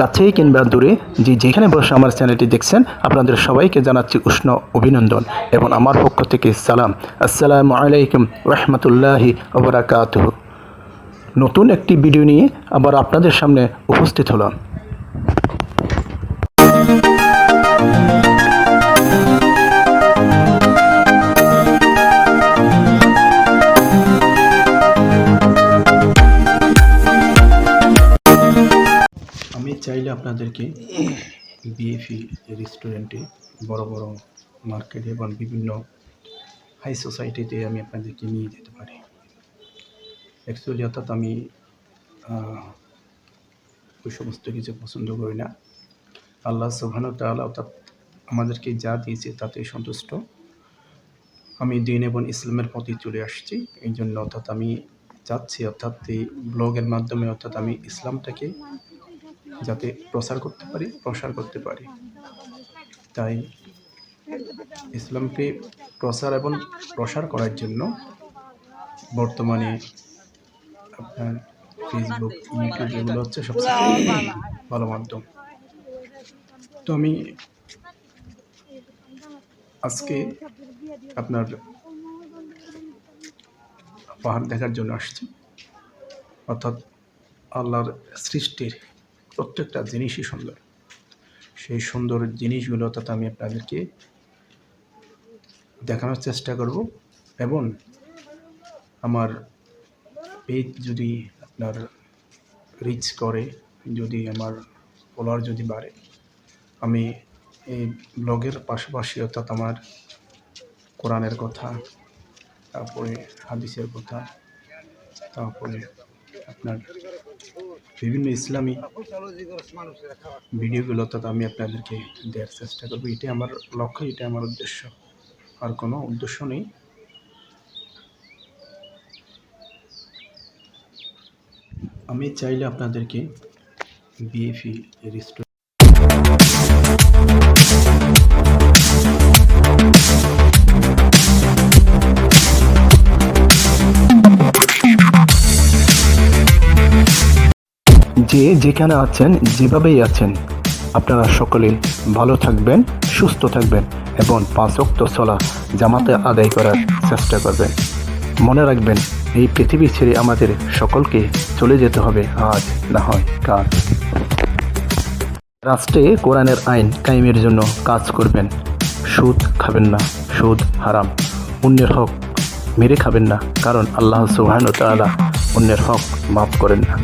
কাছেই কিংবা দূরে যেখানে বসে আমার চ্যানেলটি দেখছেন আপনাদের সবাইকে জানাচ্ছি উষ্ণ অভিনন্দন এবং আমার পক্ষ থেকে সালাম। আসসালামু আলাইকুম রহমতুল্লাহি ওয়া বারাকাতুহু। নতুন একটি ভিডিও নিয়ে আবার আপনাদের সামনে উপস্থিত হলাম। আমি চাইলে আপনাদেরকে বিএফি রেস্টুরেন্টে, বড় বড় মার্কেটে এবং বিভিন্ন হাই সোসাইটিতে আমি আপনাদেরকে নিয়ে যেতে পারি। অ্যাকচুয়ালি অর্থাৎ আমি ওই সমস্ত কিছু পছন্দ করি না। আল্লাহ সুবহানাহু ওয়া তাআলা অর্থাৎ আমাদেরকে যা দিয়েছে তাতেই সন্তুষ্ট। আমি দিন এবং ইসলামের পথে চলে আসছি, এই জন্য অর্থাৎ আমি চাচ্ছি অর্থাৎ এই ব্লগের মাধ্যমে অর্থাৎ আমি ইসলামটাকে যাতে প্রসার করতে পারি। তাই ইসলামকে প্রসার করার জন্য বর্তমানে আপনার ফেসবুক, ইউটিউব এগুলো হচ্ছে সবচেয়ে ভালো মাধ্যম। তো আমি আজকে আপনার পাহাড় দেখার জন্য আসছি। অর্থাৎ আল্লাহর সৃষ্টির প্রত্যেকটা জিনিসই সুন্দর। সেই সুন্দর জিনিসগুলো অর্থাৎ আমি আপনাদেরকে দেখানোর চেষ্টা করব এবং আমার পেজ যদি আপনার রিচ করে, যদি আমার ফলোয়ার যদি বাড়ে, আমি এই ব্লগের পাশাপাশি অর্থাৎ আমার কোরআনের কথা, তারপরে হাদিসের কথা, তারপরে আপনার বিভিন্ন ইসলামী ভিডিওগুলো অর্থাৎ আমি আপনাদেরকে দেওয়ার চেষ্টা করবো। এটাই আমার লক্ষ্য, এটাই আমার উদ্দেশ্য, আর কোনো উদ্দেশ্য নেই। আমি চাইলে আপনাদেরকে বিএফি রেস্টুরেন্ট যেখানে আছেন, যেভাবেই আছেন, আপনারা সকলে ভালো থাকবেন, সুস্থ থাকবেন এবং 5 ওয়াক্ত সালাত জামাতে আদায় করার চেষ্টা করবেন। মনে রাখবেন, এই পৃথিবী ছেড়ে আমাদের সকলকে চলে যেতে হবে, আজ না হয় কাল। রাষ্ট্রে কোরআনের আইন কায়েমের জন্য কাজ করবেন। সুদ খাবেন না, সুদ হারাম। অন্যের হক মেরে খাবেন না, কারণ আল্লাহ সুবহানাহু ওয়া তাআলা অন্যের হক মাফ করেন না।